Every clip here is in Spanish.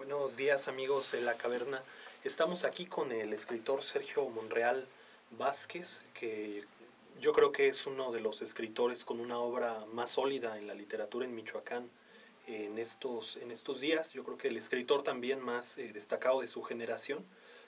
Buenos días, amigos de La Caverna. Estamos aquí con el escritor Sergio Monreal Vázquez, que yo creo que es uno de los escritores con una obra más sólida en la literatura en Michoacán en estos días. Yo creo que el escritor también más destacado de su generación.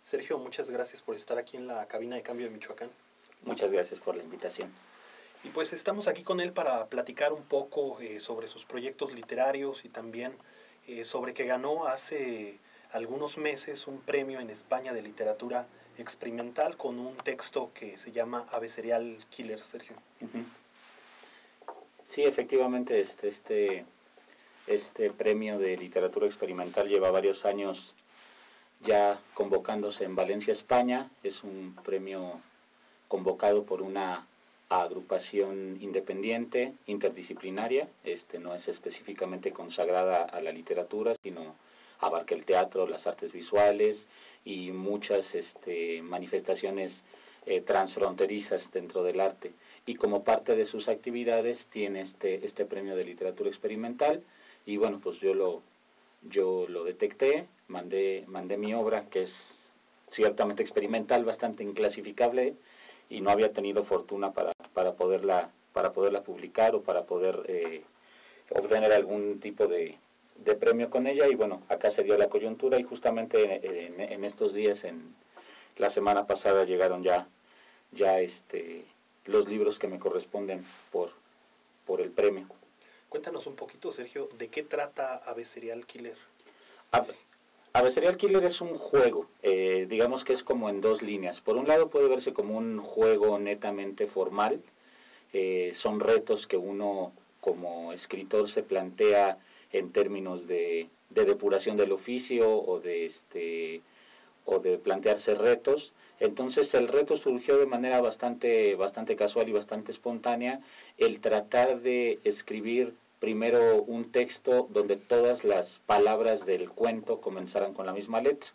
Sergio, muchas gracias por estar aquí en la cabina de cambio de Michoacán. Muchas gracias por la invitación. Y pues estamos aquí con él para platicar un poco sobre sus proyectos literarios y también sobre que ganó hace algunos meses un premio en España de literatura experimental con un texto que se llama Ave Serial Killer, Sergio. Sí, efectivamente, este premio de literatura experimental lleva varios años ya convocándose en Valencia, España. Es un premio convocado por una agrupación independiente, interdisciplinaria. No es específicamente consagrada a la literatura, sino abarca el teatro, las artes visuales y muchas manifestaciones transfronterizas dentro del arte. Y como parte de sus actividades tiene este premio de literatura experimental. Y bueno, pues yo lo detecté, mandé mi obra, que es ciertamente experimental, bastante inclasificable, y no había tenido fortuna para poderla publicar o para poder obtener algún tipo de premio con ella. Y bueno, acá se dio la coyuntura y justamente en estos días, en la semana pasada, llegaron ya los libros que me corresponden por el premio. Cuéntanos un poquito, Sergio, ¿de qué trata Ave Serial Killer? Ave Serial Killer es un juego, digamos que es como en dos líneas. Por un lado puede verse como un juego netamente formal, son retos que uno como escritor se plantea en términos de depuración del oficio o de plantearse retos. Entonces el reto surgió de manera bastante casual y bastante espontánea, el tratar de escribir primero un texto donde todas las palabras del cuento comenzaran con la misma letra.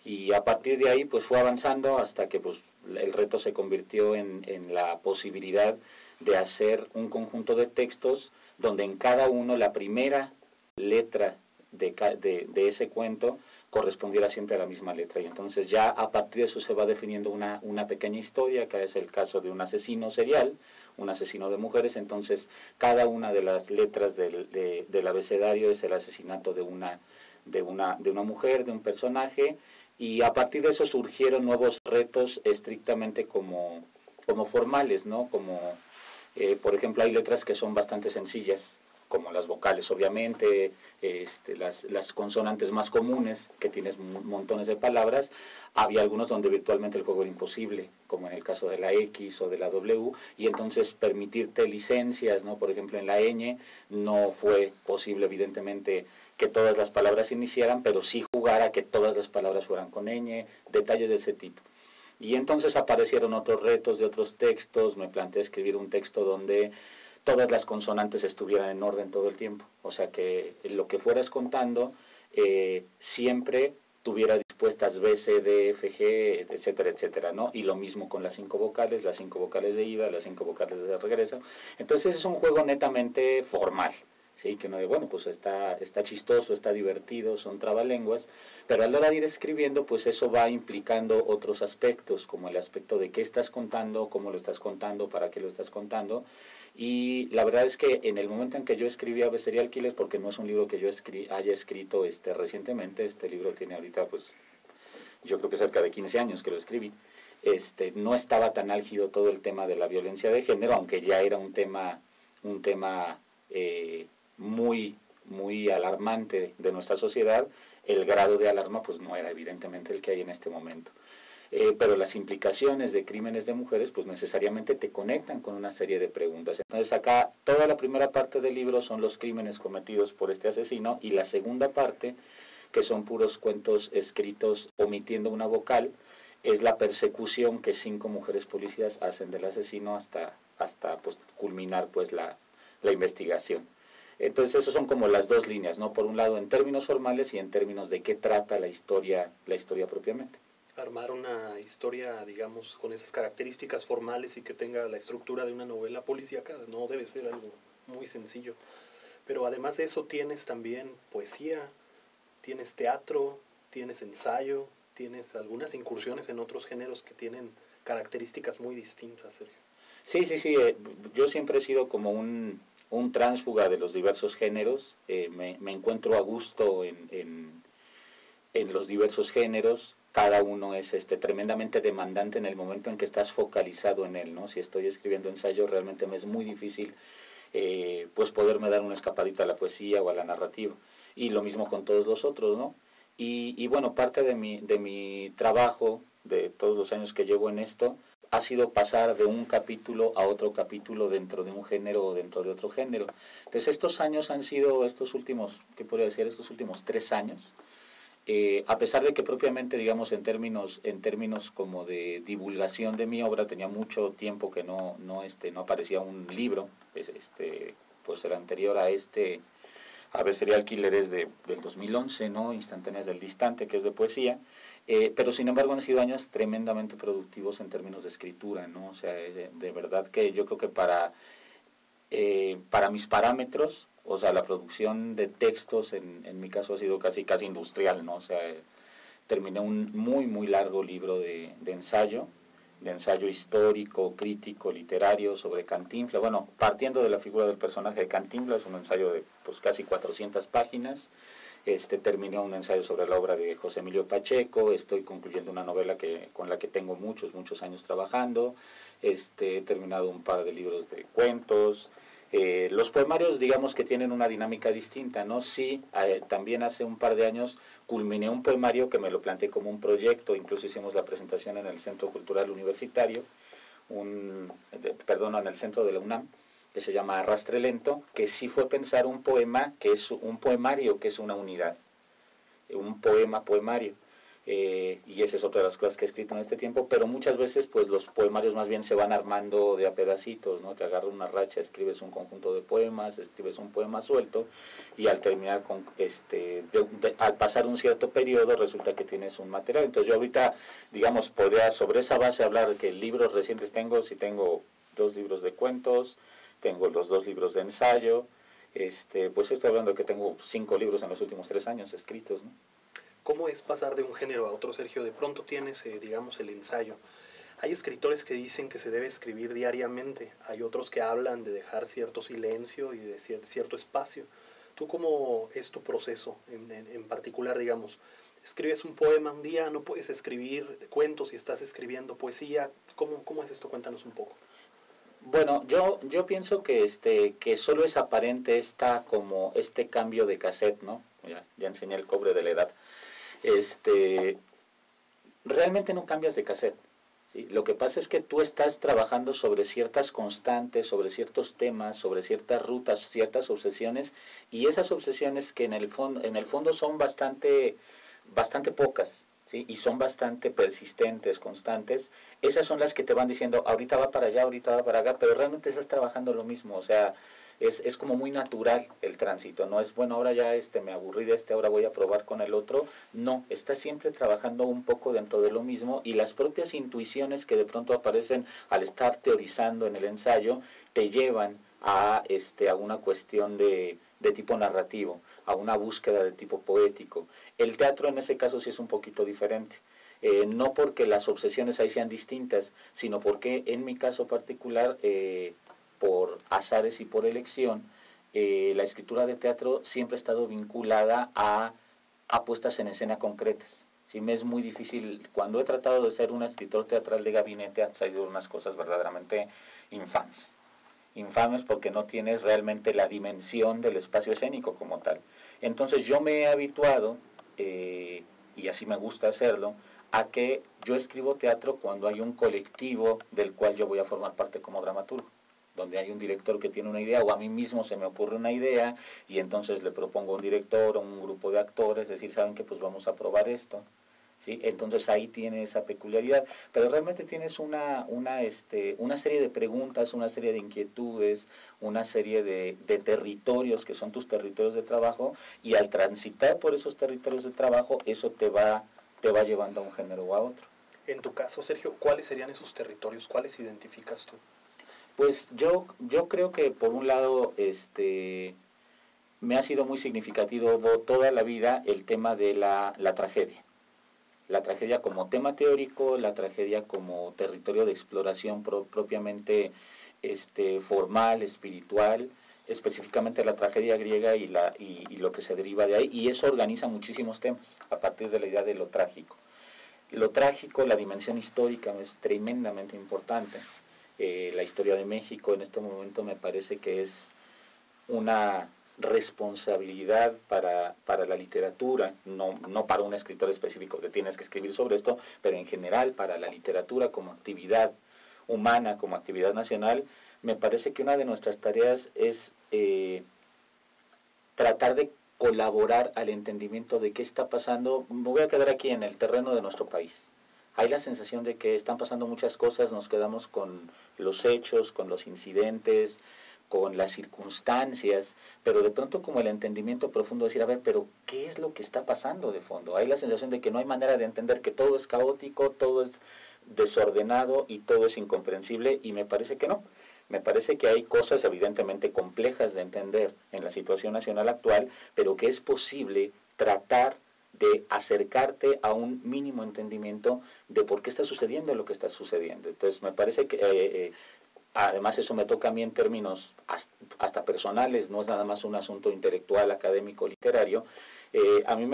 Y a partir de ahí pues fue avanzando hasta que pues el reto se convirtió en la posibilidad de hacer un conjunto de textos donde en cada uno la primera letra de ese cuento correspondiera siempre a la misma letra. Y entonces ya a partir de eso se va definiendo una pequeña historia, que es el caso de un asesino serial, un asesino de mujeres. Entonces cada una de las letras del abecedario es el asesinato de una mujer, de un personaje. Y a partir de eso surgieron nuevos retos estrictamente como formales, ¿no? Por ejemplo, hay letras que son bastante sencillas, como las vocales, obviamente, las consonantes más comunes, que tienes montones de palabras. Había algunos donde virtualmente el juego era imposible, como en el caso de la X o de la W, y entonces permitirte licencias, ¿no? Por ejemplo, en la ñ no fue posible, evidentemente, que todas las palabras iniciaran, pero sí jugar a que todas las palabras fueran con ñ, detalles de ese tipo. Y entonces aparecieron otros retos de otros textos. Me planteé escribir un texto donde todas las consonantes estuvieran en orden todo el tiempo. O sea, que lo que fueras contando siempre tuviera dispuestas B, C, D, F, G, etcétera, etcétera, ¿no? Y lo mismo con las 5 vocales de ida, las 5 vocales de regreso. Entonces es un juego netamente formal. Sí, que no, bueno, pues está chistoso, está divertido, son trabalenguas, pero a la hora de ir escribiendo, pues eso va implicando otros aspectos, como el aspecto de qué estás contando, cómo lo estás contando, para qué lo estás contando. Y la verdad es que en el momento en que yo escribí Ave Serial Killer, porque no es un libro que yo haya escrito recientemente, este libro tiene ahorita, pues, yo creo que cerca de 15 años que lo escribí, no estaba tan álgido todo el tema de la violencia de género, aunque ya era un tema muy alarmante de nuestra sociedad. El grado de alarma pues no era evidentemente el que hay en este momento. Pero las implicaciones de crímenes de mujeres pues necesariamente te conectan con una serie de preguntas. Entonces acá toda la primera parte del libro son los crímenes cometidos por este asesino, y la segunda parte, que son puros cuentos escritos omitiendo una vocal, es la persecución que 5 mujeres policías hacen del asesino hasta pues, culminar pues la investigación. Entonces esas son como las dos líneas, ¿no? Por un lado en términos formales y en términos de qué trata la historia propiamente. Armar una historia, digamos, con esas características formales y que tenga la estructura de una novela policíaca no debe ser algo muy sencillo. Pero además de eso tienes también poesía, tienes teatro, tienes ensayo, tienes algunas incursiones en otros géneros que tienen características muy distintas, Sergio. Sí, sí, sí. Yo siempre he sido como un tránsfuga de los diversos géneros. Me encuentro a gusto en los diversos géneros. Cada uno es tremendamente demandante en el momento en que estás focalizado en él, ¿no? Si estoy escribiendo ensayo, realmente me es muy difícil pues poderme dar una escapadita a la poesía o a la narrativa. Y lo mismo con todos los otros, ¿no? Y bueno, parte de mi trabajo, de todos los años que llevo en esto, ha sido pasar de un capítulo a otro capítulo dentro de un género o dentro de otro género. Entonces estos años han sido estos últimos, ¿qué podría decir? Estos últimos 3 años. A pesar de que propiamente, digamos, en términos como de divulgación de mi obra, tenía mucho tiempo que no aparecía un libro, pues el anterior a Serial Killer es del 2011, ¿no? Instantáneas del Distante, que es de poesía, pero sin embargo han sido años tremendamente productivos en términos de escritura, ¿no? O sea, de verdad que yo creo que para mis parámetros, o sea, la producción de textos en mi caso ha sido casi industrial, ¿no? O sea, terminé un muy, muy largo libro de ensayo histórico, crítico, literario sobre Cantinflas. Bueno, partiendo de la figura del personaje de Cantinflas, un ensayo de pues casi 400 páginas. Terminé un ensayo sobre la obra de José Emilio Pacheco. Estoy concluyendo una novela con la que tengo muchos años trabajando. He terminado un par de libros de cuentos. Los poemarios, digamos que tienen una dinámica distinta, ¿no? Sí, también hace un par de años culminé un poemario que me lo planteé como un proyecto, incluso hicimos la presentación en el Centro Cultural Universitario, en el centro de la UNAM, que se llama Arrastre Lento, que sí fue pensar un poema, que es un poemario, que es una unidad, un poemario. Y esa es otra de las cosas que he escrito en este tiempo, pero muchas veces pues los poemarios más bien se van armando de a pedacitos, ¿no? Te agarra una racha, escribes un conjunto de poemas, escribes un poema suelto y al terminar al pasar un cierto periodo resulta que tienes un material. Entonces yo ahorita, digamos, podría sobre esa base hablar de que libros recientes tengo, si tengo 2 libros de cuentos, tengo los 2 libros de ensayo, pues estoy hablando de que tengo 5 libros en los últimos 3 años escritos, ¿no? ¿Cómo es pasar de un género a otro, Sergio? De pronto tienes, digamos, el ensayo. Hay escritores que dicen que se debe escribir diariamente. Hay otros que hablan de dejar cierto silencio y de cierto espacio. ¿Tú cómo es tu proceso en particular, digamos? ¿Escribes un poema un día? ¿No puedes escribir cuentos si estás escribiendo poesía? ¿Cómo es esto? Cuéntanos un poco. Bueno, yo pienso que solo es aparente como este cambio de cassette, ¿no? Ya enseñé el cobre de la edad. Realmente no cambias de cassette, ¿sí? Lo que pasa es que tú estás trabajando sobre ciertas constantes, sobre ciertos temas, sobre ciertas rutas, ciertas obsesiones, y esas obsesiones que en el fondo son bastante pocas, ¿sí? Y son bastante persistentes, constantes. Esas son las que te van diciendo, ahorita va para allá, ahorita va para acá, pero realmente estás trabajando lo mismo. O sea, es como muy natural el tránsito. No es, bueno, ahora ya me aburrí de ahora voy a probar con el otro. No, estás siempre trabajando un poco dentro de lo mismo, y las propias intuiciones que de pronto aparecen al estar teorizando en el ensayo te llevan a una cuestión de tipo narrativo, a una búsqueda de tipo poético. El teatro en ese caso sí es un poquito diferente. No porque las obsesiones ahí sean distintas, sino porque en mi caso particular, por azares y por elección, la escritura de teatro siempre ha estado vinculada a puestas en escena concretas. Sí, me es muy difícil, cuando he tratado de ser un escritor teatral de gabinete, han salido unas cosas verdaderamente infames. Infames porque no tienes realmente la dimensión del espacio escénico como tal. Entonces yo me he habituado, y así me gusta hacerlo, a que yo escribo teatro cuando hay un colectivo del cual yo voy a formar parte como dramaturgo, donde hay un director que tiene una idea, o a mí mismo se me ocurre una idea, y entonces le propongo a un director o un grupo de actores, decir, ¿saben qué? Pues vamos a probar esto. ¿Sí? Entonces ahí tiene esa peculiaridad, pero realmente tienes una serie de preguntas, una serie de inquietudes, una serie de territorios que son tus territorios de trabajo, y al transitar por esos territorios de trabajo, eso te va llevando a un género o a otro. En tu caso, Sergio, ¿cuáles serían esos territorios? ¿Cuáles identificas tú? Pues yo creo que por un lado, me ha sido muy significativo toda la vida el tema de la tragedia. La tragedia como tema teórico, la tragedia como territorio de exploración propiamente formal, espiritual, específicamente la tragedia griega y lo que se deriva de ahí, y eso organiza muchísimos temas a partir de la idea de lo trágico. Lo trágico, la dimensión histórica es tremendamente importante. La historia de México en este momento me parece que es una responsabilidad para la literatura, no para un escritor específico que tienes que escribir sobre esto, pero en general para la literatura como actividad humana, como actividad nacional. Me parece que una de nuestras tareas es tratar de colaborar al entendimiento de qué está pasando. Me voy a quedar aquí en el terreno de nuestro país. Hay la sensación de que están pasando muchas cosas, nos quedamos con los hechos, con los incidentes, con las circunstancias, pero de pronto como el entendimiento profundo de decir, a ver, pero ¿qué es lo que está pasando de fondo? Hay la sensación de que no hay manera de entender, que todo es caótico, todo es desordenado y todo es incomprensible, y me parece que no. Me parece que hay cosas evidentemente complejas de entender en la situación nacional actual, pero que es posible tratar de acercarte a un mínimo entendimiento de por qué está sucediendo lo que está sucediendo. Entonces me parece que además eso me toca a mí en términos hasta personales, no es nada más un asunto intelectual, académico, literario. A mí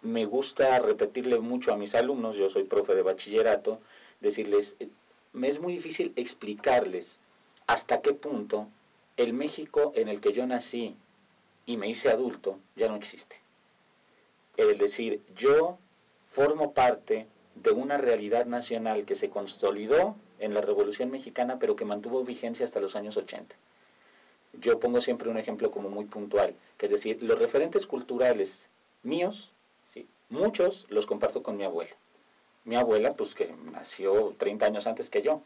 me gusta repetirle mucho a mis alumnos, yo soy profe de bachillerato, decirles, me es muy difícil explicarles hasta qué punto el México en el que yo nací y me hice adulto ya no existe. Es decir, yo formo parte de una realidad nacional que se consolidó en la Revolución Mexicana, pero que mantuvo vigencia hasta los años 80. Yo pongo siempre un ejemplo como muy puntual, que es decir, los referentes culturales míos, ¿sí?, muchos los comparto con mi abuela. Mi abuela, pues que nació 30 años antes que yo.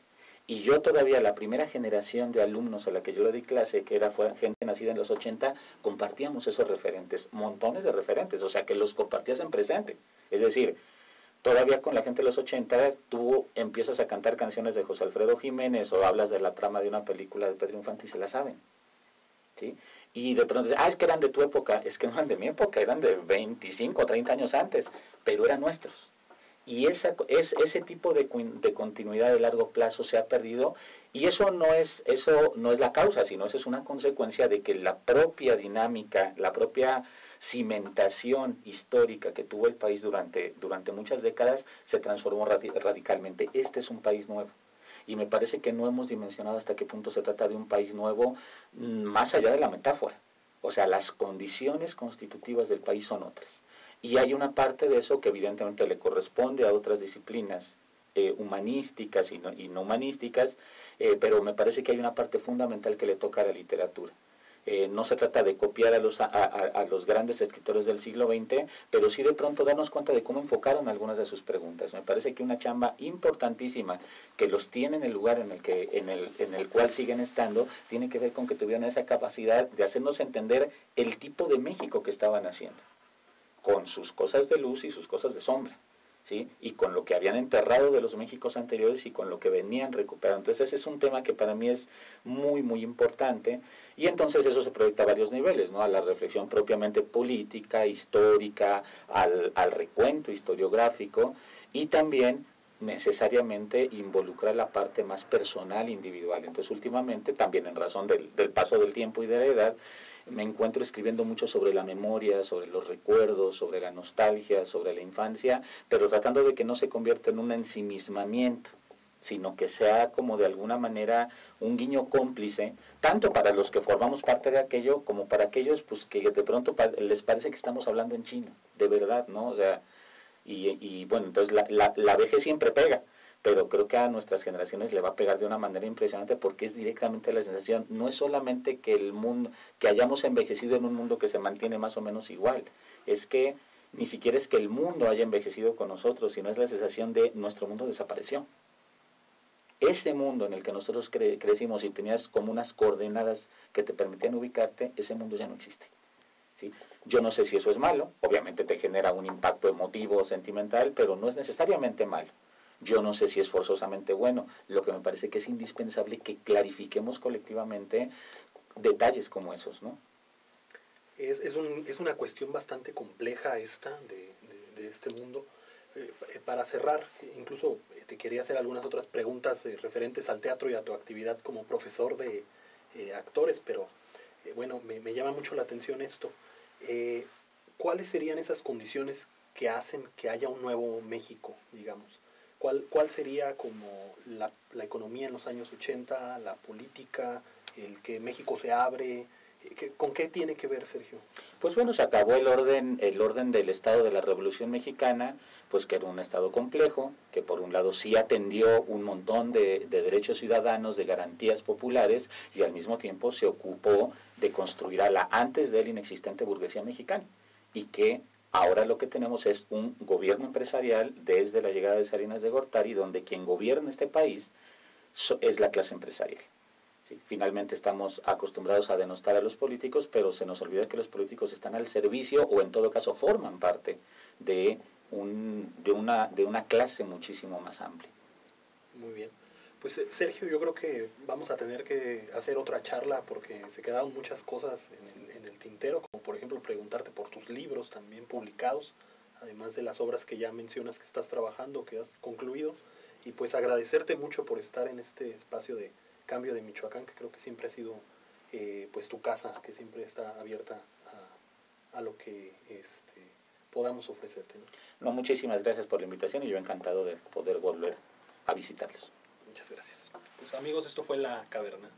Y yo todavía, la primera generación de alumnos a la que yo le di clase, que fue gente nacida en los 80, compartíamos esos referentes, montones de referentes, o sea que los compartías en presente. Es decir, todavía con la gente de los 80, tú empiezas a cantar canciones de José Alfredo Jiménez o hablas de la trama de una película de Pedro Infante y se la saben, ¿sí? Y de pronto dicen, es que eran de tu época. Es que no eran de mi época, eran de 25 o 30 años antes, pero eran nuestros. Y ese tipo de continuidad de largo plazo se ha perdido, y eso no es la causa, sino eso es una consecuencia de que la propia dinámica, la propia cimentación histórica que tuvo el país durante muchas décadas se transformó radicalmente. Este es un país nuevo. Y me parece que no hemos dimensionado hasta qué punto se trata de un país nuevo, más allá de la metáfora. O sea, las condiciones constitutivas del país son otras. Y hay una parte de eso que evidentemente le corresponde a otras disciplinas humanísticas y no humanísticas, pero me parece que hay una parte fundamental que le toca a la literatura. No se trata de copiar a los grandes escritores del siglo XX, pero sí de pronto darnos cuenta de cómo enfocaron algunas de sus preguntas. Me parece que una chamba importantísima que los tiene en el lugar en el cual siguen estando, tiene que ver con que tuvieron esa capacidad de hacernos entender el tipo de México que estaban haciendo, con sus cosas de luz y sus cosas de sombra, ¿sí? Y con lo que habían enterrado de los Méxicos anteriores y con lo que venían recuperando. Entonces ese es un tema que para mí es muy, muy importante, y entonces eso se proyecta a varios niveles, ¿no? A la reflexión propiamente política, histórica, al recuento historiográfico, y también necesariamente involucra la parte más personal, individual. Entonces últimamente, también en razón del paso del tiempo y de la edad, me encuentro escribiendo mucho sobre la memoria, sobre los recuerdos, sobre la nostalgia, sobre la infancia, pero tratando de que no se convierta en un ensimismamiento, sino que sea como de alguna manera un guiño cómplice, tanto para los que formamos parte de aquello, como para aquellos pues que de pronto les parece que estamos hablando en chino, de verdad, ¿no? O sea, y bueno, entonces la vejez siempre pega, pero creo que a nuestras generaciones le va a pegar de una manera impresionante, porque es directamente la sensación, no es solamente que el mundo, que hayamos envejecido en un mundo que se mantiene más o menos igual, es que ni siquiera es que el mundo haya envejecido con nosotros, sino es la sensación de nuestro mundo desapareció. Ese mundo en el que nosotros crecimos y tenías como unas coordenadas que te permitían ubicarte, ese mundo ya no existe, ¿sí? Yo no sé si eso es malo, obviamente te genera un impacto emotivo o sentimental, pero no es necesariamente malo. Yo no sé si es forzosamente bueno. Lo que me parece que es indispensable que clarifiquemos colectivamente detalles como esos, ¿no? Es una cuestión bastante compleja esta de este mundo. Para cerrar, incluso te quería hacer algunas otras preguntas referentes al teatro y a tu actividad como profesor de actores, pero bueno, me llama mucho la atención esto. ¿Cuáles serían esas condiciones que hacen que haya un nuevo México, digamos? ¿Cuál sería como la economía en los años 80, la política, el que México se abre? ¿Con qué tiene que ver, Sergio? Pues bueno, se acabó el orden del Estado de la Revolución Mexicana, pues que era un Estado complejo, que por un lado sí atendió un montón de derechos ciudadanos, de garantías populares, y al mismo tiempo se ocupó de construir a la antes de él inexistente burguesía mexicana, y que ahora lo que tenemos es un gobierno empresarial desde la llegada de Salinas de Gortari, donde quien gobierna este país es la clase empresarial. Sí, finalmente estamos acostumbrados a denostar a los políticos, pero se nos olvida que los políticos están al servicio o en todo caso forman parte de una clase muchísimo más amplia. Muy bien. Pues Sergio, yo creo que vamos a tener que hacer otra charla porque se quedaron muchas cosas en el tintero, como por ejemplo preguntarte por tus libros también publicados, además de las obras que ya mencionas que estás trabajando, que has concluido, y pues agradecerte mucho por estar en este espacio de Cambio de Michoacán, que creo que siempre ha sido pues tu casa, que siempre está abierta a lo que podamos ofrecerte, ¿no? No, muchísimas gracias por la invitación y yo encantado de poder volver a visitarlos. Muchas gracias. Pues amigos, esto fue La Caverna.